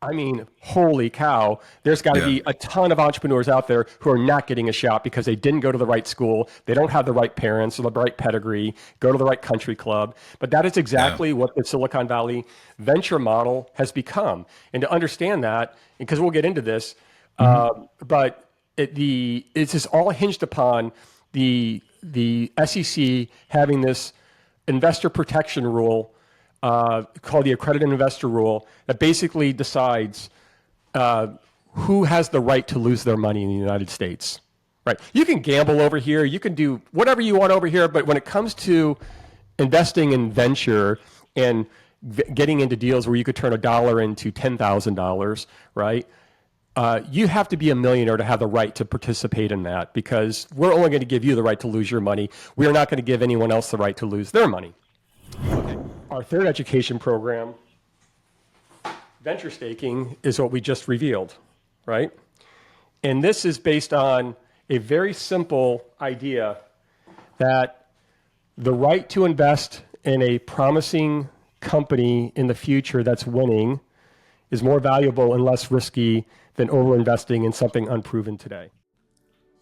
I mean, holy cow, there's got to be a ton of entrepreneurs out there who are not getting a shot because they didn't go to the right school, they don't have the right parents or the right pedigree, go to the right country club. But that is exactly what the Silicon Valley venture model has become. And to understand that, because we'll get into this, but it's just all hinged upon the SEC having this investor protection rule called the accredited investor rule that basically decides who has the right to lose their money in the United States. Right? You can gamble over here, you can do whatever you want over here, but when it comes to investing in venture and getting into deals where you could turn $1 into $10,000, right? You have to be a millionaire to have the right to participate in that, because we're only going to give you the right to lose your money. We are not going to give anyone else the right to lose their money. Okay. Our third education program, venture staking, is what we just revealed, right? And this is based on a very simple idea that the right to invest in a promising company in the future that's winning is more valuable and less risky than over-investing in something unproven today.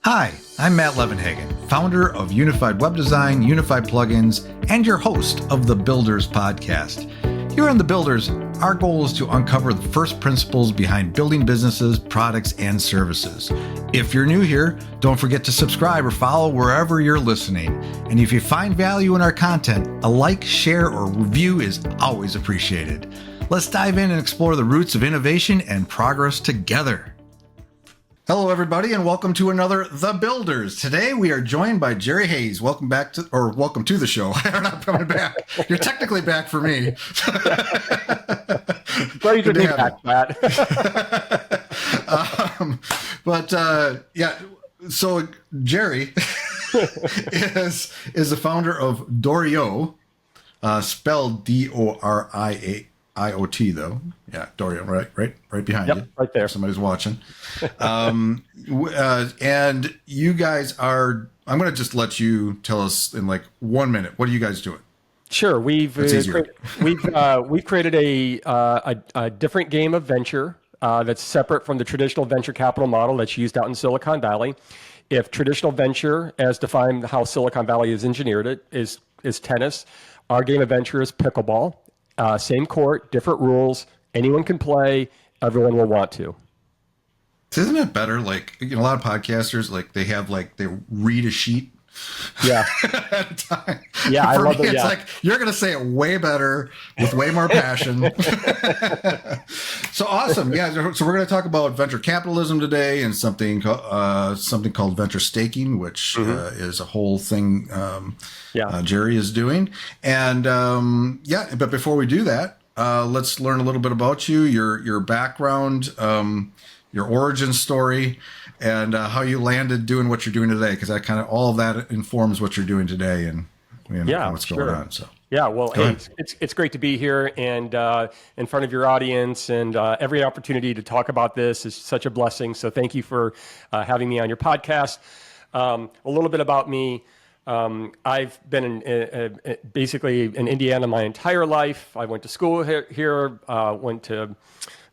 Hi, I'm Matt Levenhagen, founder of Unified Web Design, Unified Plugins, and your host of the Builders Podcast. Here on The Builders, our goal is to uncover the first principles behind building businesses, products, and services. If you're new here, don't forget to subscribe or follow wherever you're listening. And if you find value in our content, a like, share, or review is always appreciated. Let's dive in and explore the roots of innovation and progress together. Hello, everybody, and welcome to another The Builders. Today, we are joined by Gerry Hays. Welcome to the show. I'm not coming back. You're technically back for me. Great to be back, Matt. So Gerry is the founder of Doriot, spelled Doriot though. Yeah, Doriot, right behind you. Right there. Somebody's watching. And you guys are, I'm going to just let you tell us in like 1 minute, what are you guys doing? Sure. We've created a different game of venture that's separate from the traditional venture capital model that's used out in Silicon Valley. If traditional venture, as defined how Silicon Valley has engineered it, is tennis, our game of venture is pickleball. Same court, different rules. Anyone can play. Everyone will want to. Isn't it better? Like, a lot of podcasters, they read a sheet. Yeah. At a time. Yeah, I love it. It's like, you're going to say it way better with way more passion. So awesome. Yeah. So we're going to talk about venture capitalism today and something called venture staking, which is a whole thing Gerry is doing. And but before we do that, let's learn a little bit about you, your background, your origin story, and how you landed doing what you're doing today, because that kind of all of that informs what you're doing today and what's going on. So it's great to be here and in front of your audience, and every opportunity to talk about this is such a blessing. So thank you for having me on your podcast. A little bit about me. I've been basically in Indiana my entire life. I went to school here, went to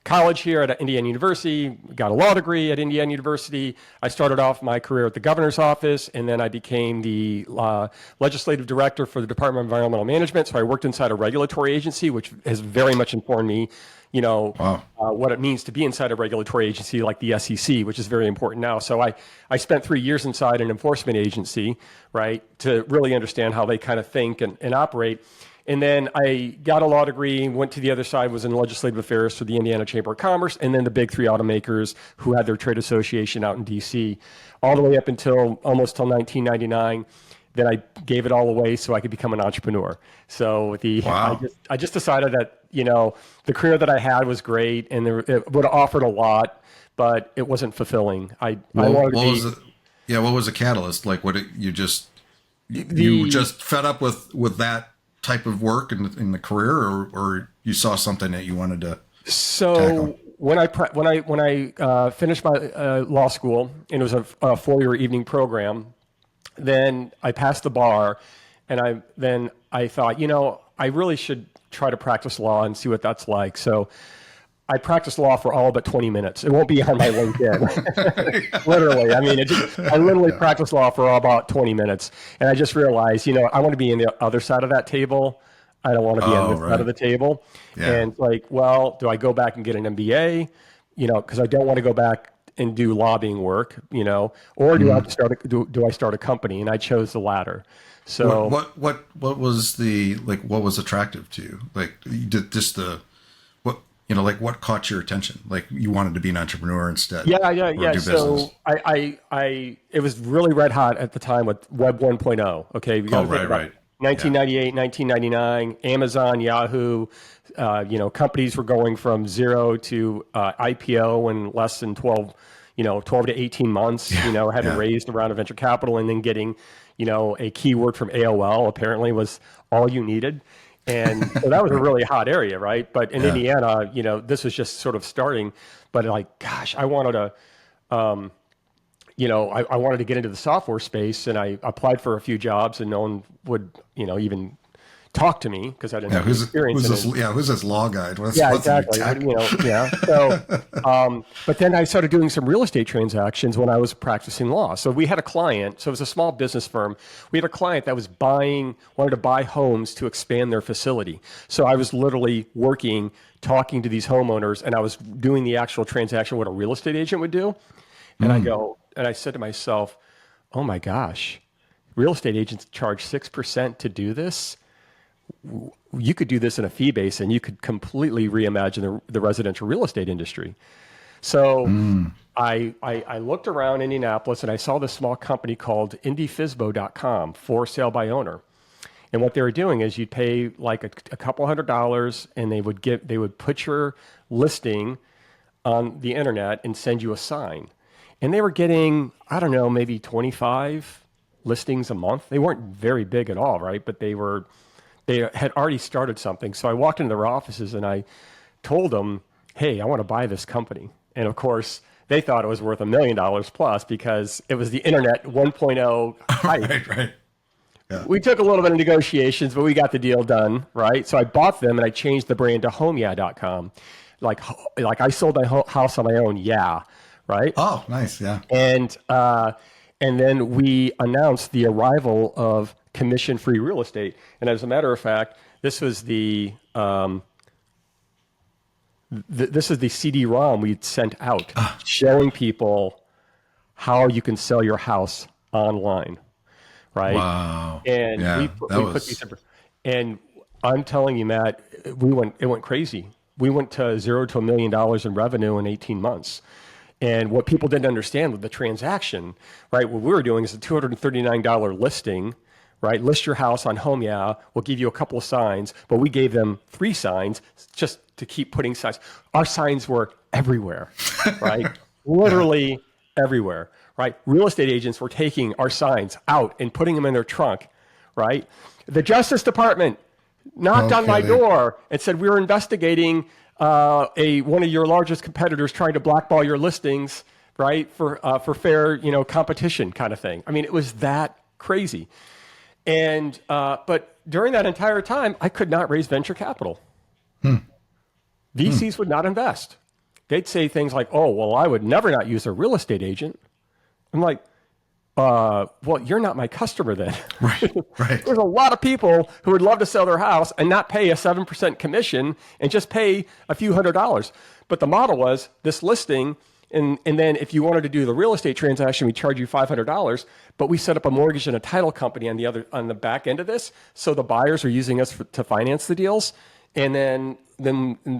college here at Indiana University, got a law degree at Indiana University. I started off my career at the governor's office, and then I became the legislative director for the Department of Environmental Management. So I worked inside a regulatory agency, which has very much informed me, what it means to be inside a regulatory agency like the SEC, which is very important now. So I spent 3 years inside an enforcement agency, right, to really understand how they kind of think and operate. And then I got a law degree, went to the other side, was in legislative affairs for the Indiana Chamber of Commerce, and then the big three automakers who had their trade association out in D.C., all the way up until almost till 1999. Then I gave it all away so I could become an entrepreneur. So I just decided that, the career that I had was great, and it would have offered a lot, but it wasn't fulfilling. What was the catalyst? Like, you just fed up with that type of work in the career, or you saw something that you wanted to tackle? When I finished my law school, and it was a 4-year evening program, then I passed the bar, and I thought, I really should try to practice law and see what that's like. So I practiced law for all but 20 minutes. It won't be on my LinkedIn. Literally. I mean, I literally practiced law for about 20 minutes. And I just realized, I want to be in the other side of that table. I don't want to be on this side of the table. Yeah. And it's like, well, do I go back and get an MBA? Because I don't want to go back and do lobbying work, or do I start a company? And I chose the latter. So what was what was attractive to you? Like, you did just what caught your attention? Like, you wanted to be an entrepreneur instead. Yeah. So it was really red hot at the time with Web 1.0. Okay. We got to think about 1998, 1999, Amazon, Yahoo, companies were going from zero to IPO in less than 12 to 18 months, having raised a round of venture capital, and then getting, a keyword from AOL apparently was all you needed. And so that was a really hot area, right? But in Indiana, this was just sort of starting. But gosh, I wanted to, I wanted to get into the software space, and I applied for a few jobs, and no one would, even talk to me because I didn't have experience. Who's this law guy? Exactly. So, but then I started doing some real estate transactions when I was practicing law. So we had a client. So it was a small business firm. We had a client that was wanted to buy homes to expand their facility. So I was literally talking to these homeowners, and I was doing the actual transaction, what a real estate agent would do. And I said to myself, oh my gosh, real estate agents charge 6% to do this. You could do this in a fee base, and you could completely reimagine the residential real estate industry. So I looked around Indianapolis, and I saw this small company called IndieFisbo.com, for sale by owner. And what they were doing is you'd pay like a couple $100, and they would put your listing on the internet and send you a sign. And they were getting, I don't know, maybe 25 listings a month. They weren't very big at all, right? But they had already started something. So I walked into their offices and I told them, hey, I want to buy this company. And of course, they thought it was worth $1 million plus because it was the internet 1.0 hype. Right. Yeah. We took a little bit of negotiations, but we got the deal done, right? So I bought them and I changed the brand to homeya.com. Like I sold my house on my own, right? Oh, nice, yeah. And then we announced the arrival of commission-free real estate. And as a matter of fact, this was the CD-ROM we'd sent out showing people how you can sell your house online, right? Wow. And we put these, and I'm telling you, Matt, it went crazy. We went to $0 to $1 million in revenue in 18 months. And what people didn't understand with the transaction, right? What we were doing is a $239 listing, right? List your house on Home Yeah. We'll give you a couple of signs, but we gave them 3 signs just to keep putting signs. Our signs were everywhere, right? Literally everywhere, right? Real estate agents were taking our signs out and putting them in their trunk, right? The Justice Department knocked on my door and said, we're investigating one of your largest competitors trying to blackball your listings, right? For fair, competition kind of thing. I mean, it was that crazy. And, but during that entire time, I could not raise venture capital. VCs would not invest. They'd say things like, oh, well, I would never not use a real estate agent. I'm like, well, you're not my customer then. Right. There's a lot of people who would love to sell their house and not pay a 7% commission and just pay a few $100s. But the model was this listing, and then if you wanted to do the real estate transaction, we charge you $500, but we set up a mortgage and a title company on the back end of this. So the buyers are using us to finance the deals. And then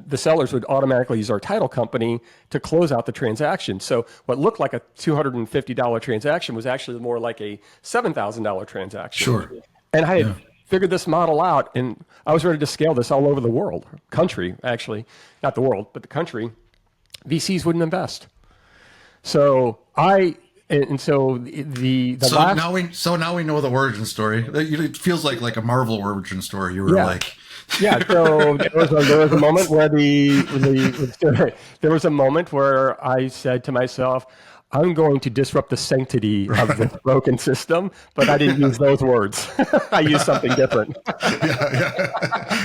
the sellers would automatically use our title company to close out the transaction. So what looked like a $250 transaction was actually more like a $7,000 transaction. Sure. And I had figured this model out, and I was ready to scale this all over the country, actually. Not the world, but the country. VCs wouldn't invest. So now we know the origin story. It feels like a Marvel origin story. You were like... Yeah, so there was a moment where there was a moment where I said to myself, I'm going to disrupt the sanctity of this broken system, but I didn't use those words. I used something different.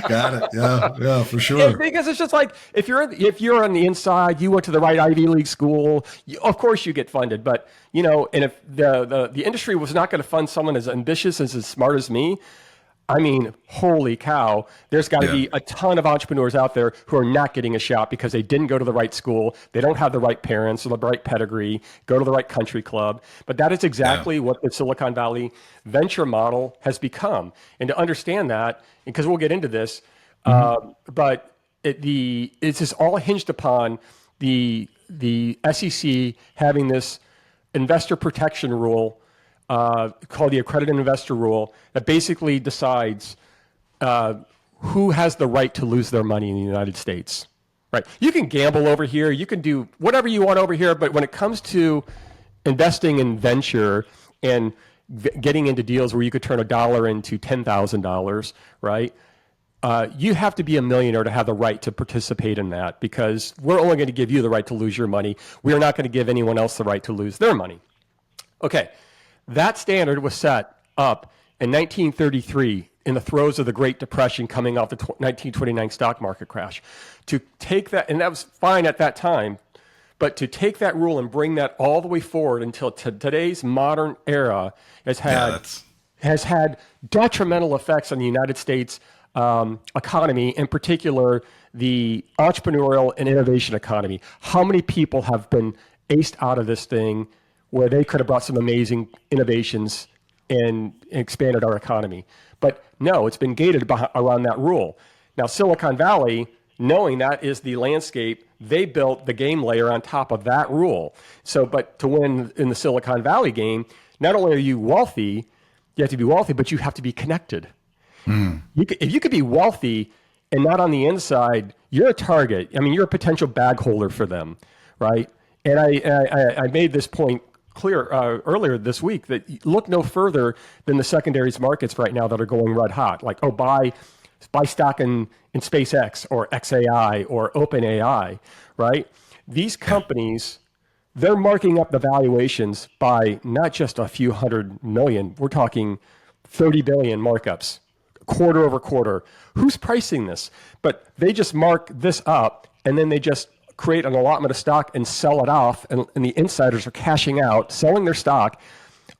Got it. Yeah, for sure. Because it's just like if you're on the inside, you went to the right Ivy League school, of course you get funded. But and if the industry was not going to fund someone as ambitious as smart as me, I mean, holy cow, there's got to be a ton of entrepreneurs out there who are not getting a shot because they didn't go to the right school, they don't have the right parents or the right pedigree, go to the right country club. But that is exactly what the Silicon Valley venture model has become. And to understand that, because we'll get into this, but it's just all hinged upon the SEC having this investor protection rule called the accredited investor rule that basically decides who has the right to lose their money in the United States. Right? You can gamble over here, you can do whatever you want over here, but when it comes to investing in venture and getting into deals where you could turn $1 into $10,000, right? You have to be a millionaire to have the right to participate in that, because we're only going to give you the right to lose your money. We are not going to give anyone else the right to lose their money. Okay. That standard was set up in 1933 in the throes of the Great Depression coming off the 1929 stock market crash. To take that, and that was fine at that time, but to take that rule and bring that all the way forward until today's modern era has had detrimental effects on the United States economy, in particular the entrepreneurial and innovation economy. How many people have been aced out of this thing where they could have brought some amazing innovations and expanded our economy? But no, it's been gated around that rule. Now, Silicon Valley, knowing that is the landscape, they built the game layer on top of that rule. So, but to win in the Silicon Valley game, not only are you wealthy, you have to be wealthy, but you have to be connected. If you could be wealthy and not on the inside, you're a target. I mean, you're a potential bag holder for them, right? And I made this point clear earlier this week that look no further than the secondaries markets right now that are going red hot. Like, buy stock in SpaceX or XAI or OpenAI, right? These companies, they're marking up the valuations by not just a few $100 million. We're talking 30 billion markups, quarter over quarter. Who's pricing this? But they just mark this up and then they just create an allotment of stock and sell it off, and the insiders are cashing out, selling their stock,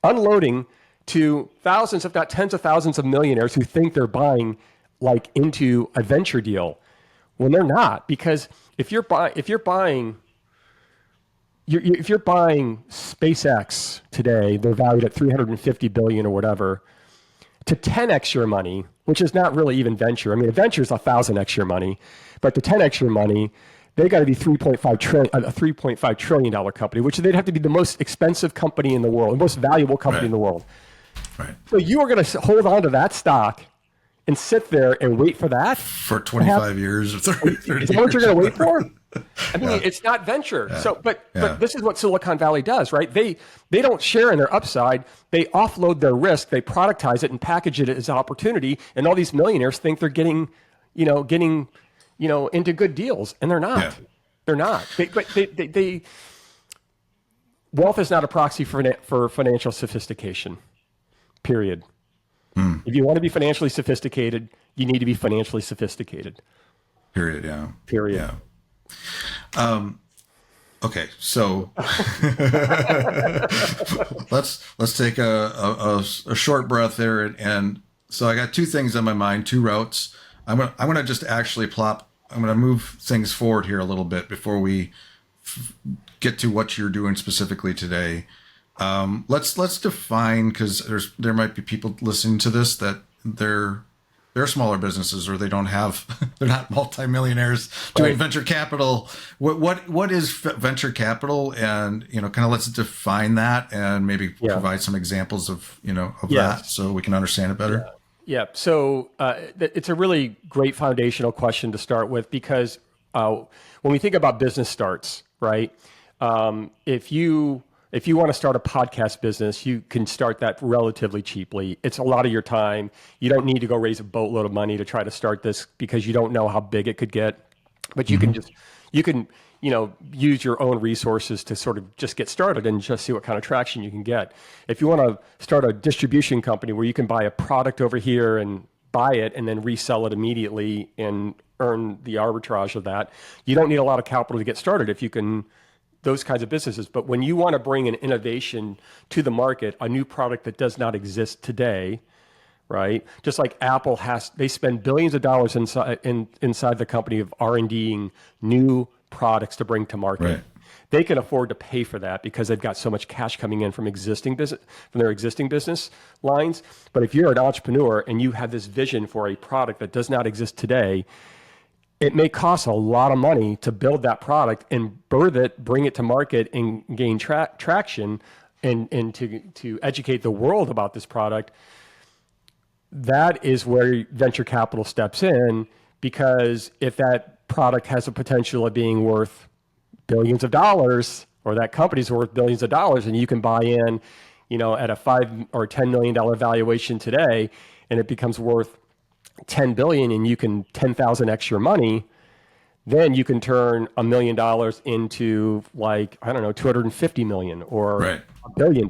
unloading to thousands, if not tens of thousands of millionaires who think they're buying like into a venture deal when they're not. Because if you're buying SpaceX today, they're valued at 350 billion or whatever, to 10x your money, which is not really even venture. I mean, a venture is 1,000x your money, but to 10x your money, they got to be a $3.5 trillion company, which they'd have to be the most expensive company in the world, the most valuable company in the world. Right. So you are going to hold on to that stock and sit there and wait for that for 25 years or 30 Is that what you're going to wait for? I mean, it's not venture. So, but this is what Silicon Valley does, right? They don't share in their upside. They offload their risk. They productize it and package it as an opportunity. And all these millionaires think they're getting into good deals, and they're not. They're not. Wealth is not a proxy for financial sophistication. Period. If you want to be financially sophisticated, you need to be financially sophisticated. Period. Yeah. Period. Yeah. Okay, so let's take a short breath there, and so I got two things on my mind, two routes. I'm gonna just actually I'm gonna move things forward here a little bit before we get to what you're doing specifically today. Let's define, because there might be people listening to this that they're smaller businesses, or they don't have, they're not multimillionaires doing venture capital. What is venture capital? And, kind of let's define that and maybe provide some examples of that so we can understand it better. Yeah. So it's a really great foundational question to start with, because when we think about business starts, right? If you want to start a podcast business, you can start that relatively cheaply. It's a lot of your time. You don't need to go raise a boatload of money to try to start this, because you don't know how big it could get. But you can use your own resources to sort of just get started and just see what kind of traction you can get. If you want to start a distribution company where you can buy a product over here and buy it and then resell it immediately and earn the arbitrage of that, you don't need a lot of capital to get started if you can, those kinds of businesses. But when you want to bring an innovation to the market, a new product that does not exist today, right? Just like Apple they spend billions of dollars inside the company of R&Ding new products to bring to market. Right. They can afford to pay for that because they've got so much cash coming in from their existing business lines. But if you're an entrepreneur and you have this vision for a product that does not exist today, it may cost a lot of money to build that product and birth it, bring it to market, and gain traction, and to educate the world about this product. That is where venture capital steps in, because if that product has a potential of being worth billions of dollars, or that company's worth billions of dollars, and you can buy in, at a $5 or $10 million valuation today, and it becomes worth 10 billion, and you can 10,000x your money, then you can turn $1 million into, like, I don't know, 250 million or Right. $1 billion.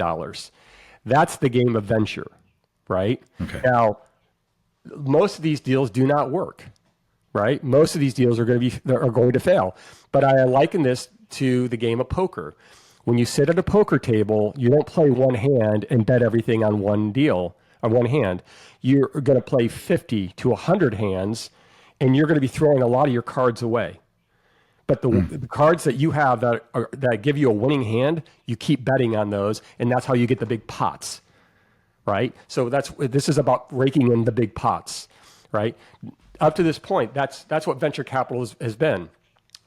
That's the game of venture, right? Okay. Now, most of these deals do not work, right? Most of these deals are going to fail. But I liken this to the game of poker. When you sit at a poker table, you don't play one hand and bet everything on one deal, on one hand. You're going to play 50 to 100 hands, and you're going to be throwing a lot of your cards away. But the cards that you have that give you a winning hand, you keep betting on those, and that's how you get the big pots, right? So this is about raking in the big pots, right? Up to this point, that's what venture capital has been.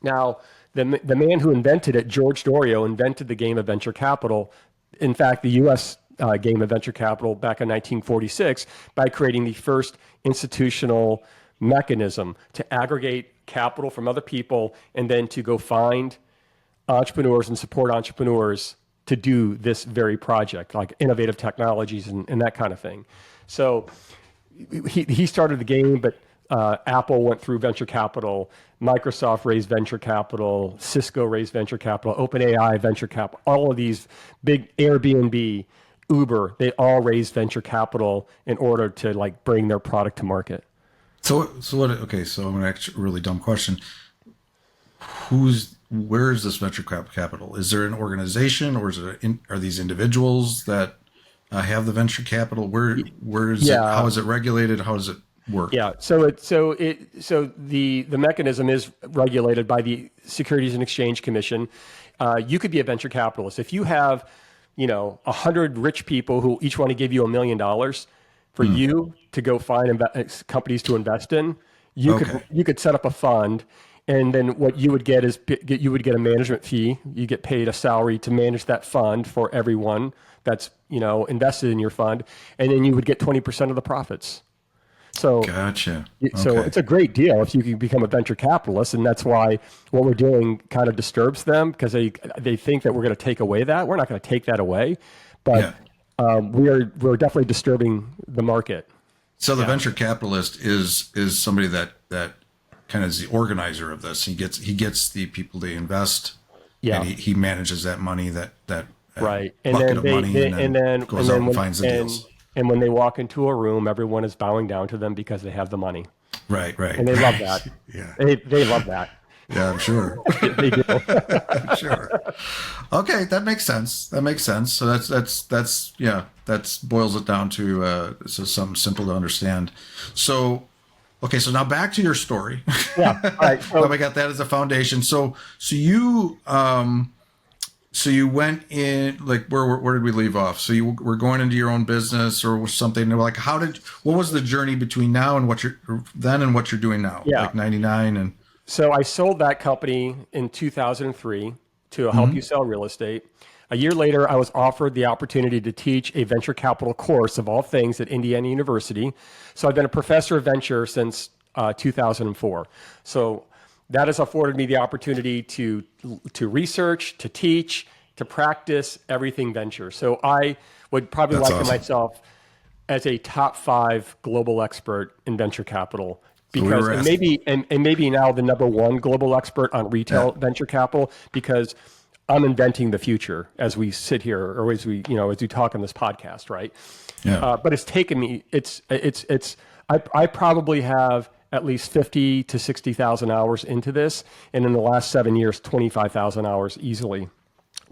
Now, the man who invented it, George Doriot, invented the game of venture capital. In fact, the U.S. Game of venture capital back in 1946 by creating the first institutional mechanism to aggregate capital from other people and then to go find entrepreneurs and support entrepreneurs to do this very project, like innovative technologies and that kind of thing. So he started the game, but Apple went through venture capital, Microsoft raised venture capital, Cisco raised venture capital, OpenAI venture capital, all of these big, Airbnb, Uber, they all raised venture capital in order to, like, bring their product to market. So what? Okay, so I'm going to ask a really dumb question. Where is this venture capital? Is there an organization, or are these individuals that have the venture capital? Where is it? How is it regulated? How does it work? Yeah, so the mechanism is regulated by the Securities and Exchange Commission. You could be a venture capitalist if you have 100 rich people who each want to give you $1 million for you to go find companies to invest in. You could set up a fund, and then what you would get is you would get a management fee. You get paid a salary to manage that fund for everyone that's invested in your fund, and then you would get 20% of the profits. So, gotcha. So it's a great deal if you can become a venture capitalist, and that's why what we're doing kind of disturbs them, because they think that we're going to take away that. We're not going to take that away, but we're definitely disturbing the market. So the venture capitalist is somebody that kind of is the organizer of this. He gets the people to invest, and he manages that money, that right, bucket of money, and then goes out and finds the deals. And when they walk into a room, everyone is bowing down to them because they have the money. Right. And they love that. Yeah. They love that. Yeah, I'm sure. They do. I'm sure. Okay, that makes sense. So that boils it down to something simple to understand. So, okay, so now back to your story. Yeah. All right. So we got that as a foundation. So you went in, like, where did we leave off? So you were going into your own business or something. Like, what was the journey between now and what you're doing now? Yeah. Like 99 and. So I sold that company in 2003 to help you sell real estate. A year later, I was offered the opportunity to teach a venture capital course of all things at Indiana University. So I've been a professor of venture since 2004. So that has afforded me the opportunity to research, to teach, to practice everything venture. So I would probably liken myself as a top 5 global expert in venture capital because and maybe now the number one global expert on retail venture capital, because I'm inventing the future as we sit here, or as we talk on this podcast, right? Yeah. But it's taken me. I probably have at least 50 to 60,000 hours into this, and in the last 7 years, 25,000 hours easily,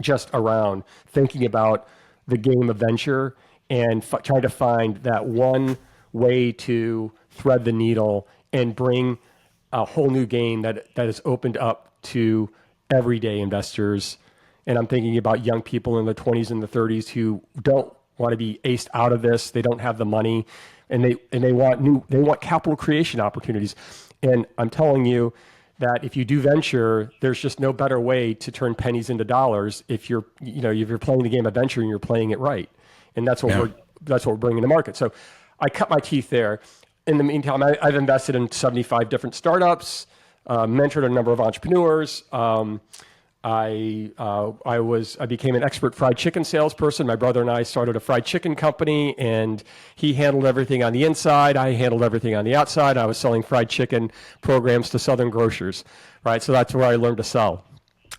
just around thinking about the game of venture and trying to find that one way to thread the needle and bring a whole new game that is opened up to everyday investors. And I'm thinking about young people in the 20s and the 30s who don't want to be aced out of this. They don't have the money, and they want capital creation opportunities. And I'm telling you that if you do venture, there's just no better way to turn pennies into dollars if you're playing the game of venture and you're playing it right. And that's what we're bringing to market. So I cut my teeth there. In the meantime, I've invested in 75 different startups, mentored a number of entrepreneurs. I became an expert fried chicken salesperson. My brother and I started a fried chicken company, and he handled everything on the inside. I handled everything on the outside. I was selling fried chicken programs to Southern grocers, right? So that's where I learned to sell,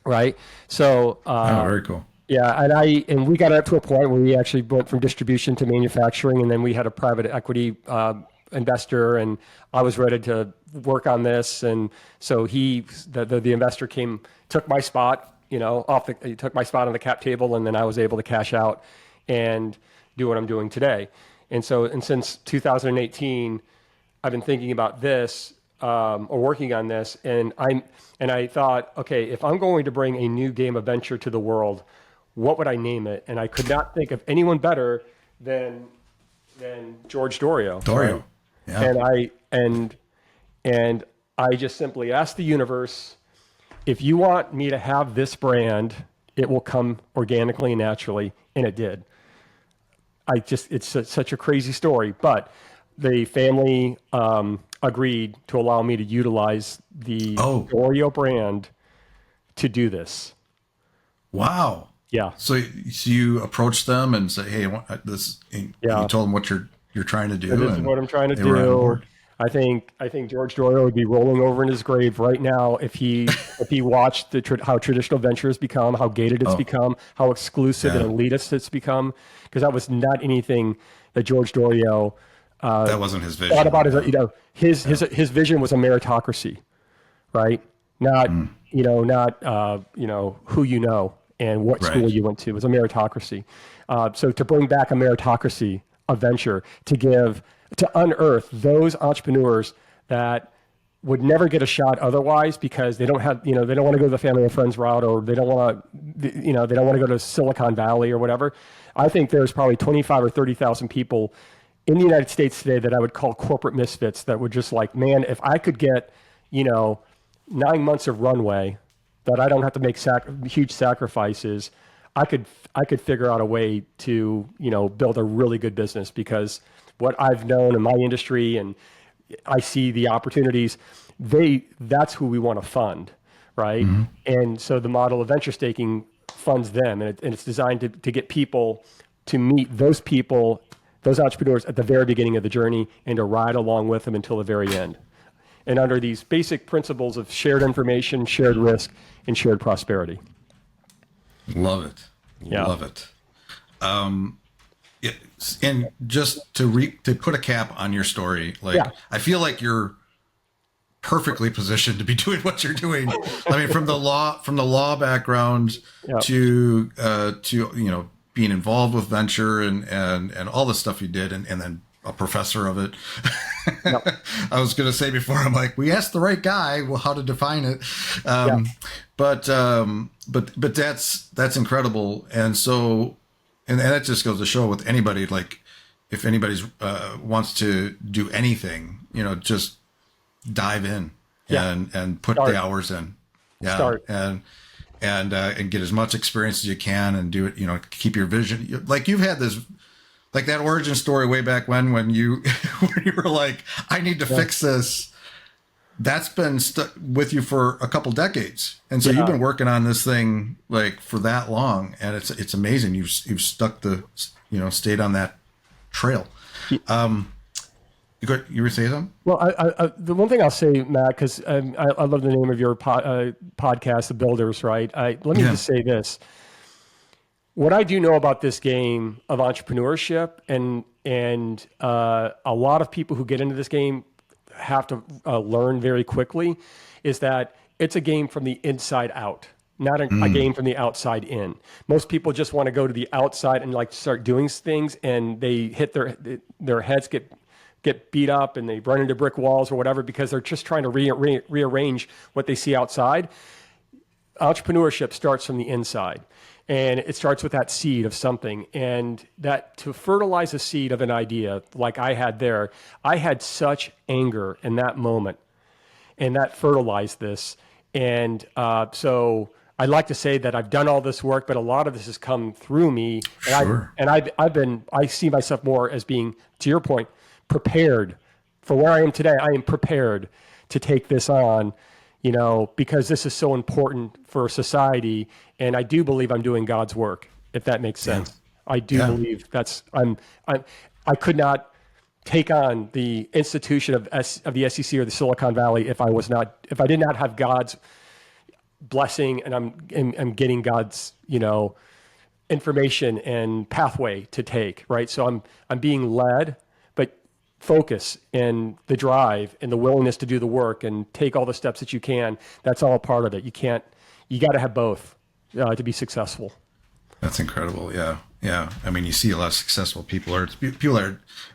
right? So very cool. Yeah, and we got up to a point where we actually went from distribution to manufacturing, and then we had a private equity investor, and I was ready to work on this, and so the investor took my spot, he took my spot on the cap table, and then I was able to cash out and do what I'm doing today. And since 2018, I've been thinking about this, or working on this, and I thought, okay, if I'm going to bring a new game of venture to the world, what would I name it? And I could not think of anyone better than George Doriot. Doriot. Right? Yeah. And I just simply asked the universe, if you want me to have this brand, it will come organically and naturally, and it did. It's such a crazy story, but the family agreed to allow me to utilize the Doriot brand to do this. Wow. Yeah. So you approached them and said, "Hey, I want this." And you told them what you're trying to do. This is what I'm trying to do. I think George Doriot would be rolling over in his grave right now if he watched how traditional venture has become, how gated it's become, how exclusive and elitist it's become, because that was not anything that George Doriot that wasn't his vision. Thought about his vision was a meritocracy, right? Not who you know and what school you went to. It was a meritocracy. So to bring back a meritocracy of venture, to unearth those entrepreneurs that would never get a shot otherwise because they don't have, they don't want to go the family and friends route, or they don't want to, they don't want to go to Silicon Valley or whatever. I think there's probably 25 or 30,000 people in the United States today that I would call corporate misfits that would just like, man, if I could get, 9 months of runway that I don't have to make huge sacrifices, I could figure out a way to, build a really good business, because what I've known in my industry and I see the opportunities, that's who we want to fund, right? Mm-hmm. And so the model of venture staking funds them, and it's designed to get people to meet those entrepreneurs at the very beginning of the journey and to ride along with them until the very end. And under these basic principles of shared information, shared risk, and shared prosperity. Love it. Yeah. Love it. And just to put a cap on your story, I feel like you're perfectly positioned to be doing what you're doing. I mean, from the law background to being involved with venture and all the stuff you did, and then a professor of it. Yep. I was going to say before, I'm like, we asked the right guy how to define it. But that's incredible. And so, and that just goes to show with anybody, like if anybody's wants to do anything, just dive in and put the hours in. Yeah. Start. And get as much experience as you can and do it, keep your vision. Like you've had this, like that origin story way back when you were like, I need to fix this. That's been stuck with you for a couple decades. And so you've been working on this thing like for that long, and it's amazing. You've stuck stayed on that trail. You were saying something? Well, the one thing I'll say, Matt, because I love the name of your podcast, The Builders, right? Let me just say this. What I do know about this game of entrepreneurship, and a lot of people who get into this game have to learn very quickly, is that it's a game from the inside out, not a game from the outside in. Most people just want to go to the outside and like start doing things, and they hit their heads get beat up, and they run into brick walls or whatever because they're just trying to rearrange what they see outside. Entrepreneurship starts from the inside, and it starts with that seed of something. And that to fertilize a seed of an idea like I had there, I had such anger in that moment, and that fertilized this. And so I like to say that I've done all this work, but a lot of this has come through me. Sure. I see myself more as being, to your point, prepared for where I am today. I am prepared to take this on, because this is so important for society. And I do believe I'm doing God's work, if that makes sense. Yeah. I do believe I could not take on the institution of the SEC or the Silicon Valley if I did not have God's blessing, and I'm getting God's, information and pathway to take, right? So I'm being led, but focus and the drive and the willingness to do the work and take all the steps that you can, that's all a part of it. You got to have both to be successful. That's incredible. Yeah. Yeah. I mean, you see a lot of successful people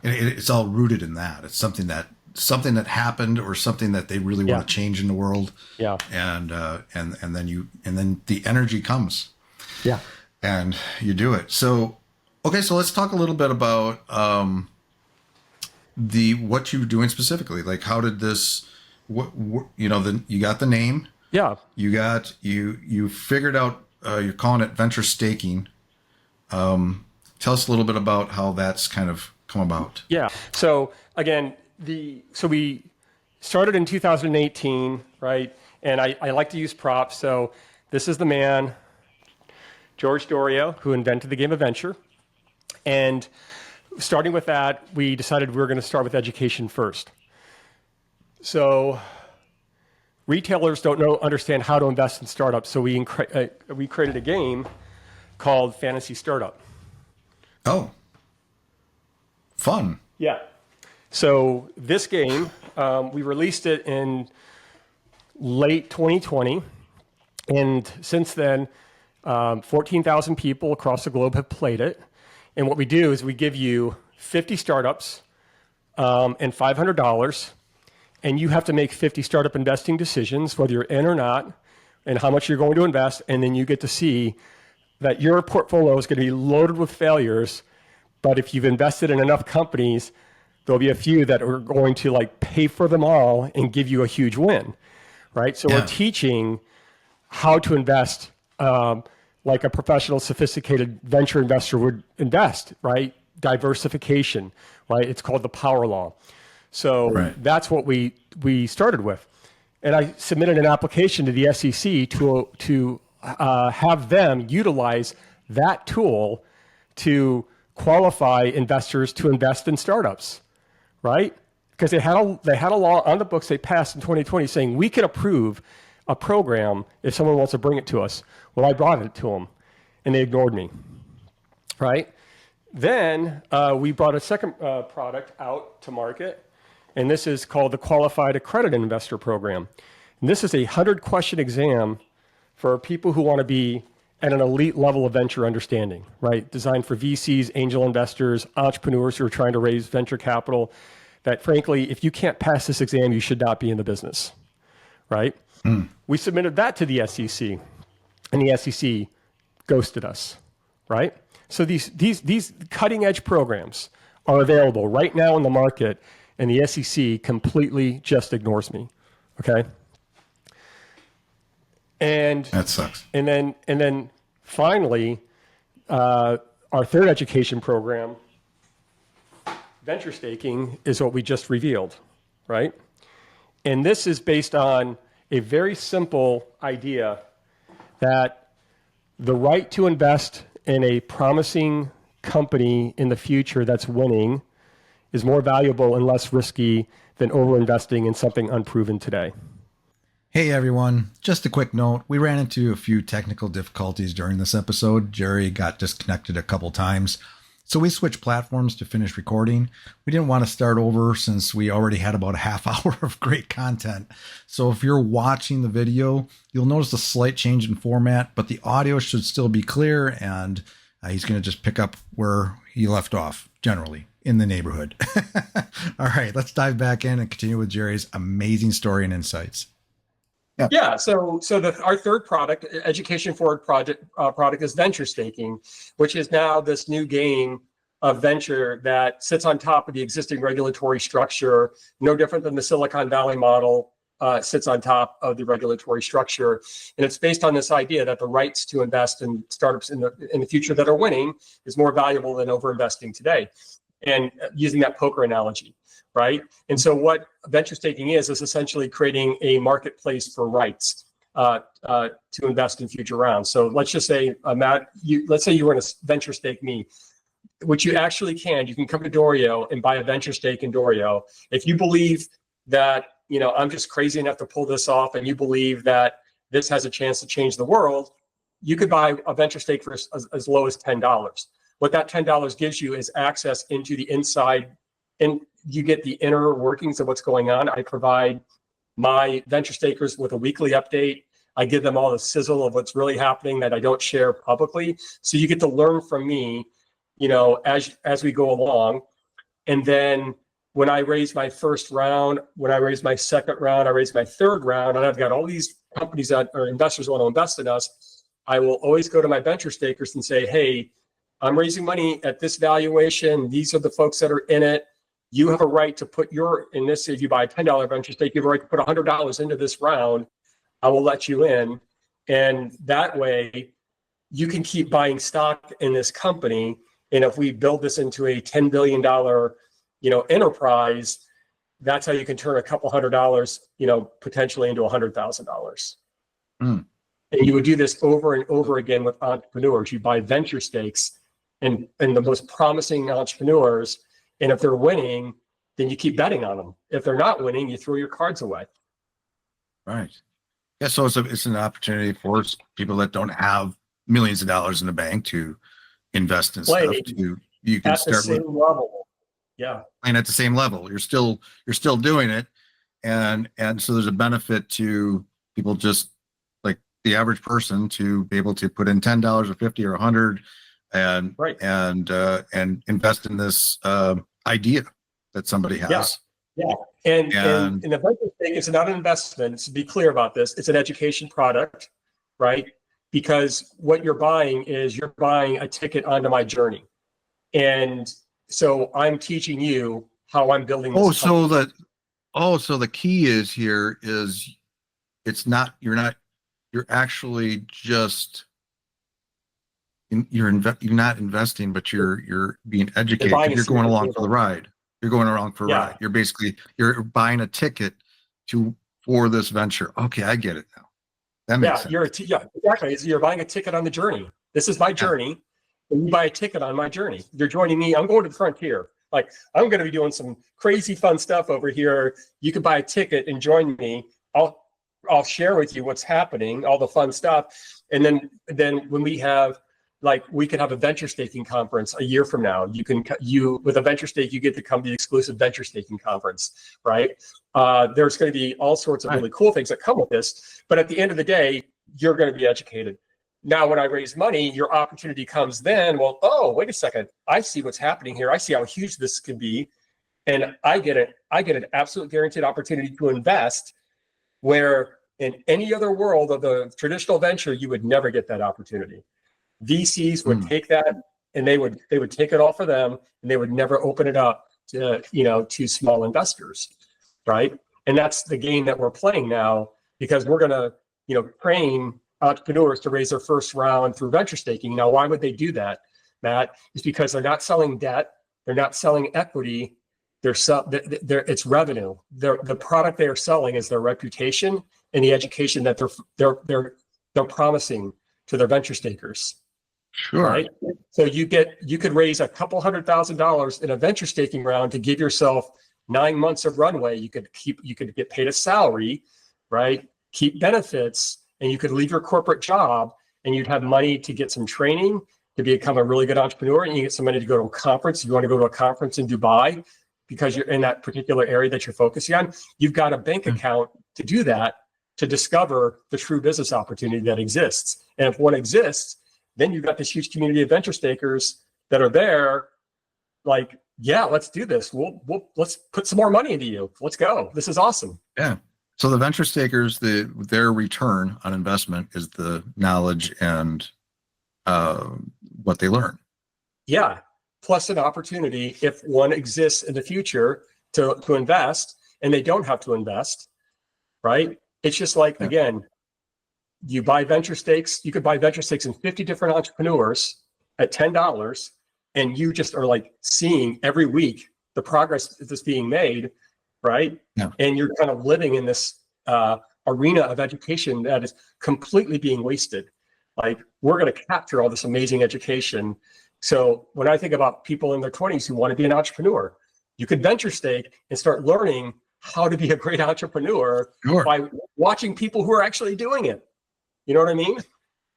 it's all rooted in that. It's something that happened or something that they really want to change in the world. Yeah. And then the energy comes. Yeah. And you do it. So, okay. So let's talk a little bit about, what you're doing specifically. Like, how did this, you got the name. Yeah. You figured out, you're calling it venture staking. Tell us a little bit about how that's kind of come about. Yeah. So again, so we started in 2018, right? And I like to use props. So this is the man, George Doriot, who invented the game of venture. And starting with that, we decided we were going to start with education first. So retailers don't understand how to invest in startups. So we created a game called Fantasy Startup. Oh, fun. Yeah. So this game, we released it in late 2020. And since then, 14,000 people across the globe have played it. And what we do is we give you 50 startups and $500. And you have to make 50 startup investing decisions, whether you're in or not, and how much you're going to invest. And then you get to see that your portfolio is going to be loaded with failures. But if you've invested in enough companies, there'll be a few that are going to pay for them all and give you a huge win, right? So we're teaching how to invest like a professional, sophisticated venture investor would invest, right? Diversification, right? It's called the power law. So that's what we started with. And I submitted an application to the SEC to have them utilize that tool to qualify investors to invest in startups, right? Because they had a law on the books they passed in 2020 saying we can approve a program if someone wants to bring it to us. Well, I brought it to them, and they ignored me, right? Then we brought a second product out to market, and this is called the Qualified Accredited Investor Program. And this is a 100-question exam for people who want to be at an elite level of venture understanding, right? Designed for VCs, angel investors, entrepreneurs who are trying to raise venture capital, that frankly, if you can't pass this exam, you should not be in the business, right? We submitted that to the SEC, and the SEC ghosted us, right? So these cutting edge programs are available right now in the market, and the SEC completely just ignores me, okay? And that sucks. And then finally, our third education program, venture staking, is what we just revealed, right? And this is based on a very simple idea that the right to invest in a promising company in the future that's winning is more valuable and less risky than overinvesting in something unproven today. Hey everyone, just a quick note. We ran into a few technical difficulties during this episode. Gerry got disconnected a couple times, so we switched platforms to finish recording. We didn't want to start over since we already had about a half hour of great content. So if you're watching the video, you'll notice a slight change in format, but the audio should still be clear, and he's going to just pick up where he left off, generally in the neighborhood. All right, let's dive back in and continue with Gerry's amazing story and insights. Yeah. So our third product, education forward product is venture staking, which is now this new game of venture that sits on top of the existing regulatory structure, no different than the Silicon Valley model sits on top of the regulatory structure. And it's based on this idea that the rights to invest in startups in the future that are winning is more valuable than overinvesting today. And using that poker analogy. Right. And so what venture staking is essentially creating a marketplace for rights to invest in future rounds. So let's just say, Matt, let's say you were in a venture stake me, which you actually can. You can come to Doriot and buy a venture stake in Doriot. If you believe that, I'm just crazy enough to pull this off and you believe that this has a chance to change the world, you could buy a venture stake for as low as $10. What that $10 gives you is access into the inside, and you get the inner workings of what's going on. I provide my venture stakers with a weekly update. I give them all the sizzle of what's really happening that I don't share publicly. So you get to learn from me, as we go along. And then when I raise my first round, when I raise my second round, I raise my third round, and I've got all these companies that or investors want to invest in us, I will always go to my venture stakers and say, hey, I'm raising money at this valuation. These are the folks that are in it. You have a right to put in this, if you buy a $10 venture stake, you have a right to put $100 into this round. I will let you in. And that way you can keep buying stock in this company. And if we build this into a $10 billion, enterprise, that's how you can turn a couple $100, potentially into $100,000. And you would do this over and over again with entrepreneurs. You buy venture stakes and the most promising entrepreneurs. And if they're winning, then you keep betting on them. If they're not winning, you throw your cards away. Right. Yeah. So it's an opportunity for people that don't have millions of dollars in the bank to invest in stuff. You can start at the same level. Yeah. And at the same level, you're still doing it, and so there's a benefit to people just like the average person to be able to put in $10 or $50 or $100. And invest in this idea that somebody has. Yeah. And the venture stake is not an investment. To be clear about this, it's an education product, right? Because what you're buying is you're buying a ticket onto my journey. And so I'm teaching you how I'm building this company. So the key is here is you're actually just you're not investing, but you're being educated. You're going along for the ride. You're going along for a ride. You're buying a ticket for this venture. Okay, I get it now. That makes sense. Exactly. You're buying a ticket on the journey. This is my journey, and you buy a ticket on my journey. You're joining me. I'm going to the frontier. Like, I'm going to be doing some crazy fun stuff over here. You can buy a ticket and join me. I'll share with you what's happening, all the fun stuff, and then when we have. We could have a venture staking conference a year from now. You with a venture stake, you get to come to the exclusive venture staking conference, right? There's going to be all sorts of really cool things that come with this. But at the end of the day, you're going to be educated. Now, when I raise money, your opportunity comes then. Well, oh, wait a second. I see what's happening here. I see how huge this can be. And I get an absolute guaranteed opportunity to invest where in any other world of the traditional venture, you would never get that opportunity. VCs would take that and they would take it all for them, and they would never open it up to small investors, right? And that's the game that we're playing now, because we're going to train entrepreneurs to raise their first round through venture staking. Now, why would they do that, Matt? Is because they're not selling debt, they're not selling equity, it's revenue. The product they are selling is their reputation and the education that they're promising to their venture stakers. Sure. Right? So you could raise a couple $100,000 in a venture staking round to give yourself 9 months of runway. You could get paid a salary, right? Keep benefits, and you could leave your corporate job, and you'd have money to get some training to become a really good entrepreneur, and you get some money to go to a conference. You want to go to a conference in Dubai because you're in that particular area that you're focusing on. You've got a bank account to do that, to discover the true business opportunity that exists. And if one exists, then you've got this huge community of venture stakers that are there, like, yeah, let's do this. Let's put some more money into you. Let's go. This is awesome. Yeah. So the venture stakers, their return on investment is the knowledge and what they learn. Yeah. Plus an opportunity, if one exists in the future, to invest, and they don't have to invest, right? It's just like, again, you buy venture stakes. You could buy venture stakes in 50 different entrepreneurs at $10, and you just are like seeing every week the progress that's being made, right? Yeah. And you're kind of living in this arena of education that is completely being wasted. Like, we're going to capture all this amazing education. So when I think about people in their 20s who want to be an entrepreneur, you could venture stake and start learning how to be a great entrepreneur by watching people who are actually doing it. You know what I mean?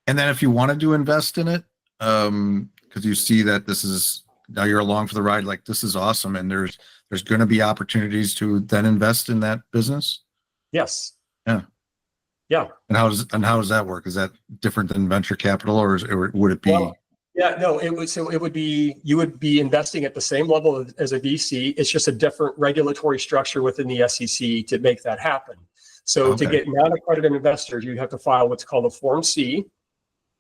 And then if you wanted to invest in it, because you see that this is, now you're along for the ride, like, this is awesome, and there's going to be opportunities to then invest in that business. Yes. Yeah. Yeah. And how does that work? Is that different than venture capital, or would it be? Well, yeah, no, it would be, you would be investing at the same level as a VC. It's just a different regulatory structure within the SEC to make that happen. So to get non-accredited investors, you have to file what's called a Form C,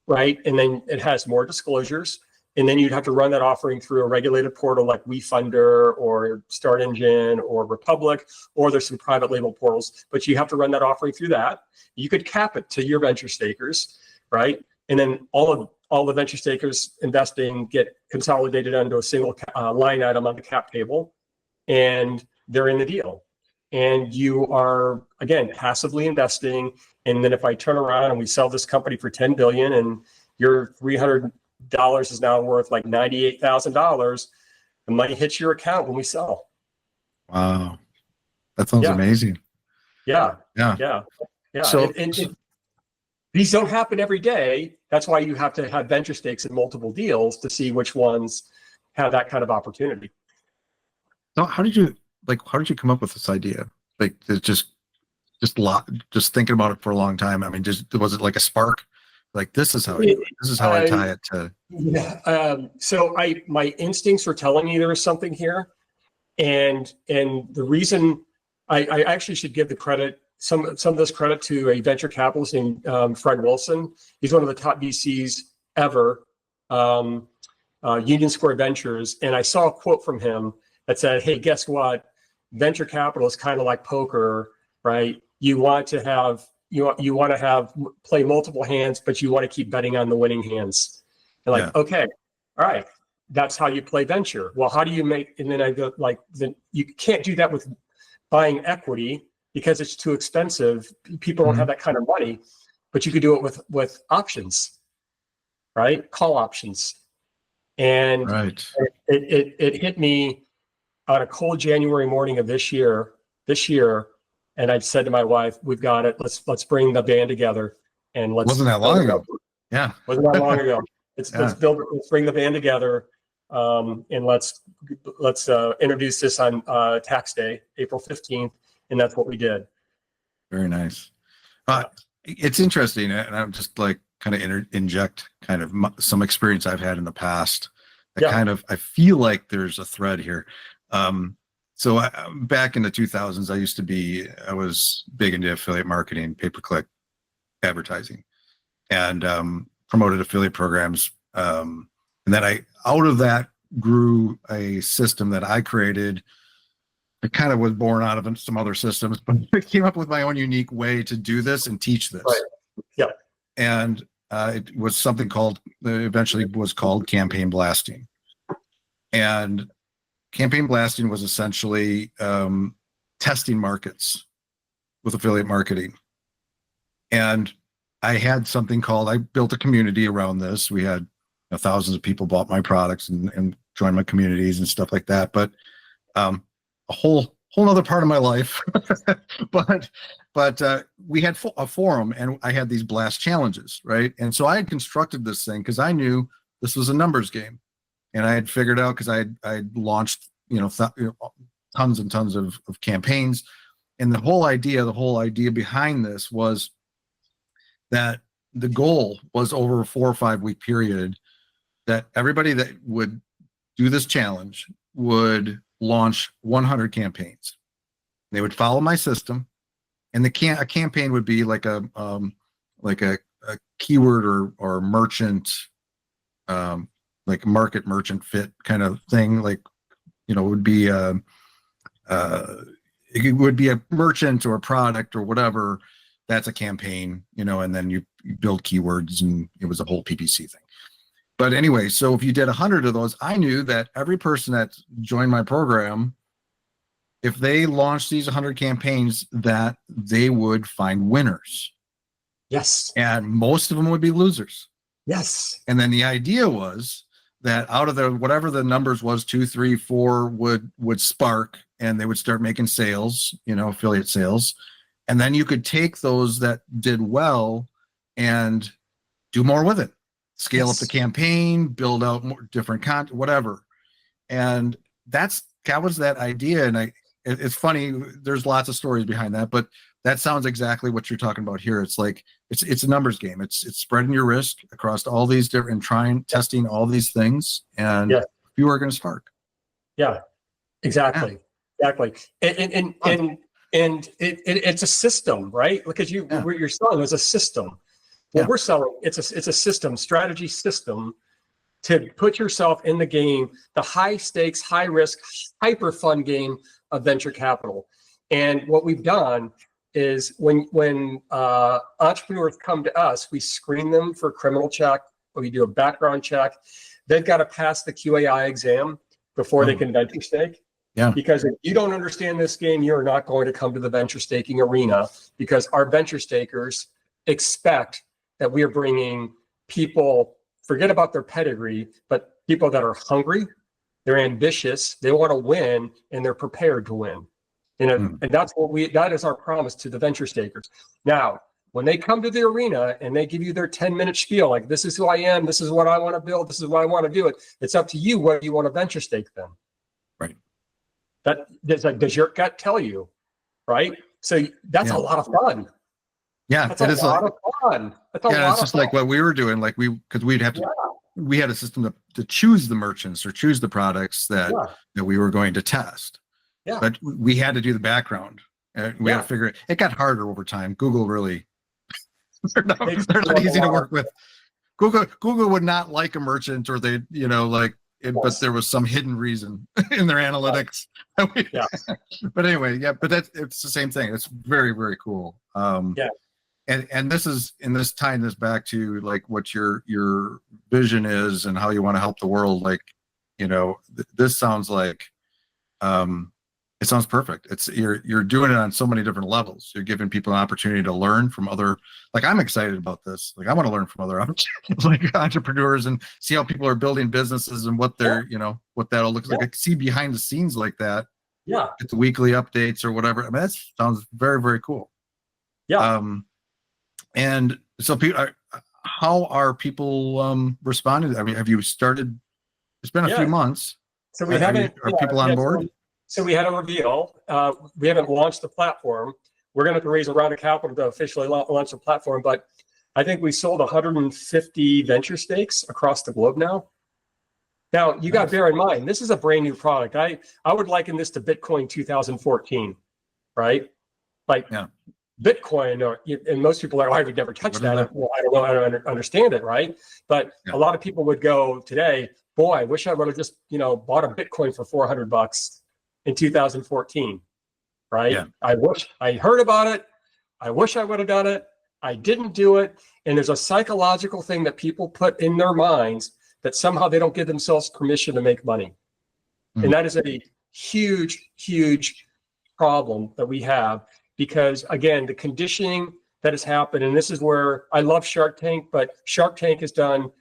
right? And then it has more disclosures. And then you'd have to run that offering through a regulated portal like WeFunder or Start Engine or Republic, or there's some private label portals, but you have to run that offering through that. You could cap it to your venture stakers, right? And then all the venture stakers investing get consolidated onto a single line item on the cap table, and they're in the deal. And you are, again, passively investing. And then if I turn around and we sell this company for $10 billion and your $300 is now worth like $98,000, the money hits your account when we sell. Wow. That sounds amazing. Yeah. So these don't happen every day. That's why you have to have venture stakes in multiple deals to see which ones have that kind of opportunity. So how did you come up with this idea? Like, it's just thinking about it for a long time. I mean, was it like a spark? Like, this is how I tie it to. Yeah. So my instincts were telling me there was something here, and the reason I actually should give the credit, some of this credit, to a venture capitalist named Fred Wilson. He's one of the top VCs ever, Union Square Ventures. And I saw a quote from him that said, "Hey, guess what? Venture capital is kind of like poker, right? You want to play multiple hands, but you want to keep betting on the winning hands." And like, okay, all right, that's how you play venture. Well, how do you make? And then I go like, then you can't do that with buying equity because it's too expensive. People don't have that kind of money, but you could do it with options, right? Call options. And it hit me on a cold January morning of this year, and I said to my wife, "We've got it. Let's bring the band together, and let's." Wasn't that long ago? Yeah, wasn't that long ago. Let's bring the band together, and let's introduce this on tax day, April 15th, and that's what we did. Very nice. It's interesting, and I'm just like kind of inject kind of some experience I've had in the past. I feel like there's a thread here. So back in the 2000s, I was big into affiliate marketing, pay-per-click advertising, and promoted affiliate programs. And then out of that grew a system that I created. It kind of was born out of some other systems, but I came up with my own unique way to do this and teach this. Right. Yeah. And it was something eventually was called campaign blasting. And campaign blasting was essentially testing markets with affiliate marketing. And I built a community around this. We had thousands of people bought my products and joined my communities and stuff like that. But a whole other part of my life. but we had a forum, and I had these blast challenges, right? And so I had constructed this thing because I knew this was a numbers game, and I had figured out, because I had launched tons and tons of campaigns, and the whole idea behind this was that the goal was, over a 4 or 5 week period, that everybody that would do this challenge would launch 100 campaigns. They would follow my system, and a campaign would be like a keyword or merchant, like market merchant fit kind of thing. Like, it would be it would be a merchant or a product or whatever. That's a campaign, and then you build keywords, and it was a whole PPC thing. But anyway, so if you did 100 of those, I knew that every person that joined my program, if they launched these 100 campaigns, that they would find winners. Yes. And most of them would be losers. Yes. And then the idea was that out of the, whatever the numbers was, 2, 3, 4 would spark, and they would start making sales, affiliate sales. And then you could take those that did well and do more with it, scale up the campaign, build out more different content, whatever. And that was that idea. And it's funny, there's lots of stories behind that, but that sounds exactly what you're talking about here. It's like, it's a numbers game. It's spreading your risk across all these different, testing all these things, and few are going to spark. Yeah, exactly. Yeah. Exactly. And it's a system, right? Because what you're selling is a system. What we're selling, it's a system, strategy system, to put yourself in the game, the high stakes, high risk, hyper fun game of venture capital. And what we've done is, when entrepreneurs come to us, we screen them for criminal check, we do a background check. They've got to pass the QAI exam before they can venture stake. Yeah. Because if you don't understand this game, you're not going to come to the venture staking arena, because our venture stakers expect that we are bringing people, forget about their pedigree, but people that are hungry, they're ambitious, they want to win, and they're prepared to win. And that's that is our promise to the venture stakers. Now, when they come to the arena and they give you their 10-minute spiel, like, this is who I am, this is what I want to build, this is what I want to do, it's up to you whether you want to venture stake them. Right. Does your gut tell you, right? So that's a lot of fun. Yeah, that's a lot of fun. That's a lot it's just like what we were doing. Like because we'd have to, we had a system to choose the merchants or choose the products that we were going to test. Yeah. But we had to do the background. We had to figure it. It got harder over time. Google really, they're not easy to work with. Google would not like a merchant, or they, but there was some hidden reason in their analytics. But anyway, but it's the same thing. It's very, very cool. And this is, tying this back to like what your vision is and how you want to help the world. Like, this sounds like, it sounds perfect. It's you're doing it on so many different levels. You're giving people an opportunity to learn from other, like, I'm excited about this. Like, I want to learn from other entrepreneurs and see how people are building businesses and what they're, what that all looks like. I see behind the scenes like that. Yeah. Get the weekly updates or whatever. I mean, that sounds very, very cool. Yeah. And so how are people responding? I mean, have you started? It's been a few months. So we haven't. Are people on board? So we had a reveal. We haven't launched the platform. We're going to have to raise a round of capital to officially launch the platform. But I think we sold 150 venture stakes across the globe now. Now, you got to bear in mind, this is a brand new product. I would liken this to Bitcoin 2014, right? Like Bitcoin, and most people are, I would never touch that. Well, I don't know, I don't understand it, right? But a lot of people would go today, boy, I wish I would have just, bought a Bitcoin for $400 in 2014, right? Yeah. I wish I heard about it. I wish I would have done it. I didn't do it. And there's a psychological thing that people put in their minds that somehow they don't give themselves permission to make money. And that is a huge, huge problem that we have, because again, the conditioning that has happened, and this is where I love Shark Tank, but Shark Tank has done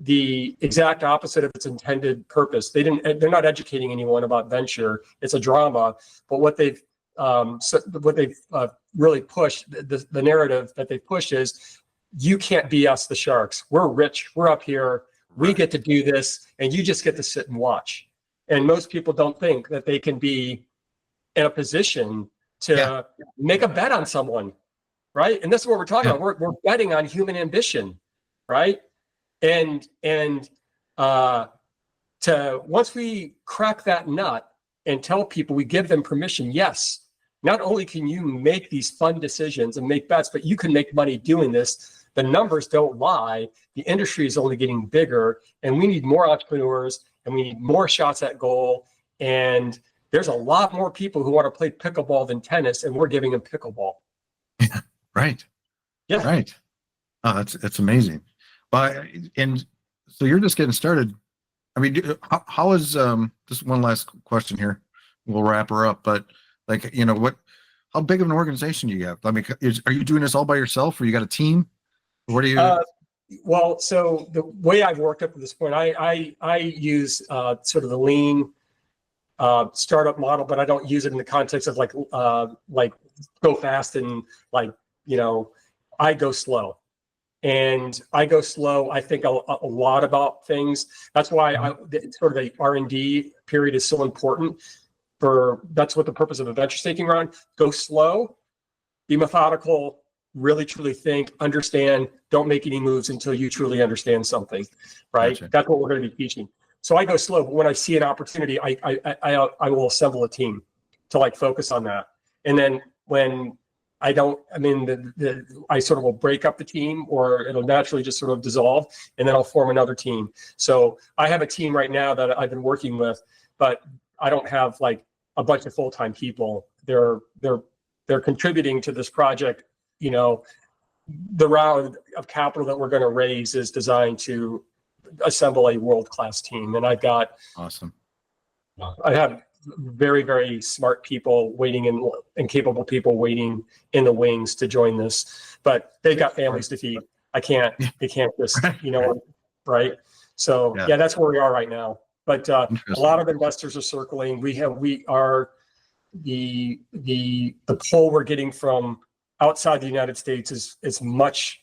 the exact opposite of its intended purpose. They're not educating anyone about venture. It's a drama. But what they've really pushed, the narrative that they push is, you can't BS the sharks. We're rich. We're up here. We get to do this, and you just get to sit and watch. And most people don't think that they can be in a position to make a bet on someone, right? And this is what we're talking about. We're betting on human ambition, right? And to once we crack that nut and tell people, we give them permission, yes, not only can you make these fun decisions and make bets, but you can make money doing this. The numbers don't lie. The industry is only getting bigger, and we need more entrepreneurs, and we need more shots at goal. And there's a lot more people who want to play pickleball than tennis, and we're giving them pickleball. Yeah, right. Yeah. Right. Oh, that's amazing. But and so you're just getting started. I mean, how is just one last question here. We'll wrap her up. But like, how big of an organization do you have? I mean, are you doing this all by yourself, or you got a team? What do you? Well, so the way I've worked up to this point, I use sort of the lean startup model, but I don't use it in the context of like go fast and I go slow. And I go slow. I think a lot about things. That's why sort of the R&D period is so important. That's what the purpose of a venture staking round. Go slow, be methodical, really truly think, understand, don't make any moves until you truly understand something, right? Gotcha. That's what we're going to be teaching. So I go slow, but when I see an opportunity, I will assemble a team to focus on that. And then when I don't, I sort of will break up the team, or it'll naturally just sort of dissolve, and then I'll form another team. So I have a team right now that I've been working with, but I don't have a bunch of full-time people. They're contributing to this project. The round of capital that we're going to raise is designed to assemble a world-class team. And I've got awesome. I have very, very smart people waiting and capable people waiting in the wings to join this, but they've got families to feed. They can't just, right. So yeah, that's where we are right now. But a lot of investors are circling. We are the pull we're getting from outside the United States is much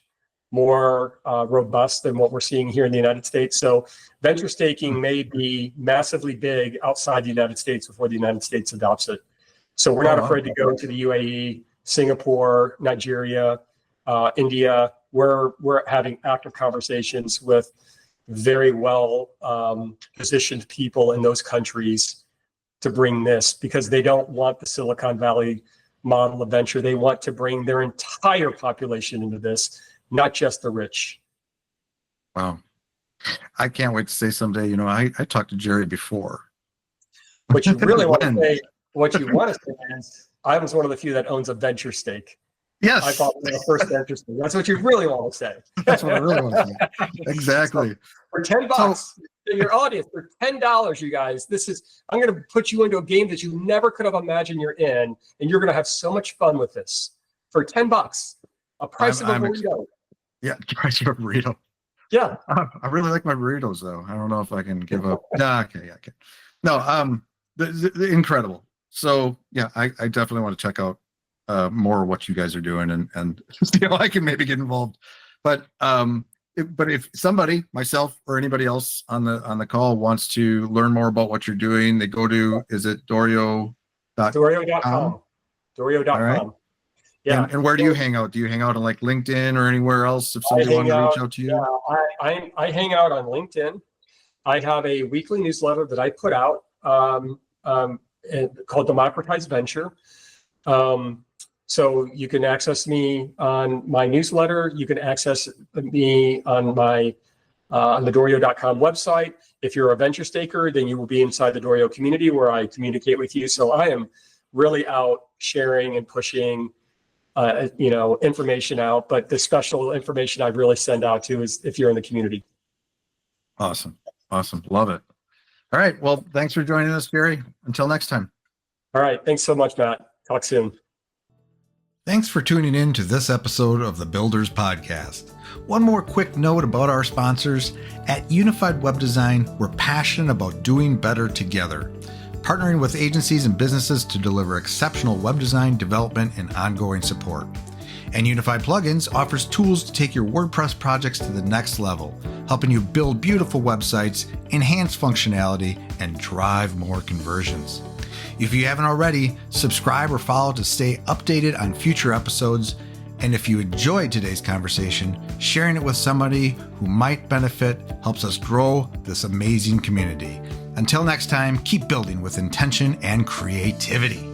more robust than what we're seeing here in the United States. So venture staking may be massively big outside the United States before the United States adopts it. So we're not afraid to go to the UAE, Singapore, Nigeria, India. We're having active conversations with very well positioned people in those countries to bring this, because they don't want the Silicon Valley model of venture. They want to bring their entire population into this, not just the rich. Wow. I can't wait to say someday, I talked to Gerry before. What you really want to say, is I was one of the few that owns a venture stake. Yes. I bought the first venture stake. That's what you really want to say. That's what I really want to say. Exactly. So for $10, your audience, for $10, you guys, I'm going to put you into a game that you never could have imagined you're in, and you're going to have so much fun with this. For $10, a price of a burrito. Yeah, price of a burrito. Yeah. I really like my burritos, though. I don't know if I can give up. Nah, okay, yeah, okay. No, the incredible. So yeah, I definitely want to check out more of what you guys are doing, and I can maybe get involved. But if somebody, myself or anybody else on the call, wants to learn more about what you're doing, they go to, is it Doriot.com? Doriot.com. Doriot.com. All right. Yeah. And where do you hang out? Do you hang out on LinkedIn or anywhere else if somebody wanted to reach out to you? Yeah, I hang out on LinkedIn. I have a weekly newsletter that I put out called Democratize Venture. So you can access me on my newsletter. You can access me on my on the Doriot.com website. If you're a venture staker, then you will be inside the Doriot community where I communicate with you. So I am really out sharing and pushing information out. But the special information I really send out to is if you're in the community. Awesome. Love it. All right. Well, thanks for joining us, Gerry. Until next time. All right. Thanks so much, Matt. Talk soon. Thanks for tuning in to this episode of the Builders Podcast. One more quick note about our sponsors. At Unified Web Design, we're passionate about doing better together, partnering with agencies and businesses to deliver exceptional web design, development, and ongoing support. And Unified Plugins offers tools to take your WordPress projects to the next level, helping you build beautiful websites, enhance functionality, and drive more conversions. If you haven't already, subscribe or follow to stay updated on future episodes. And if you enjoyed today's conversation, sharing it with somebody who might benefit helps us grow this amazing community. Until next time, keep building with intention and creativity.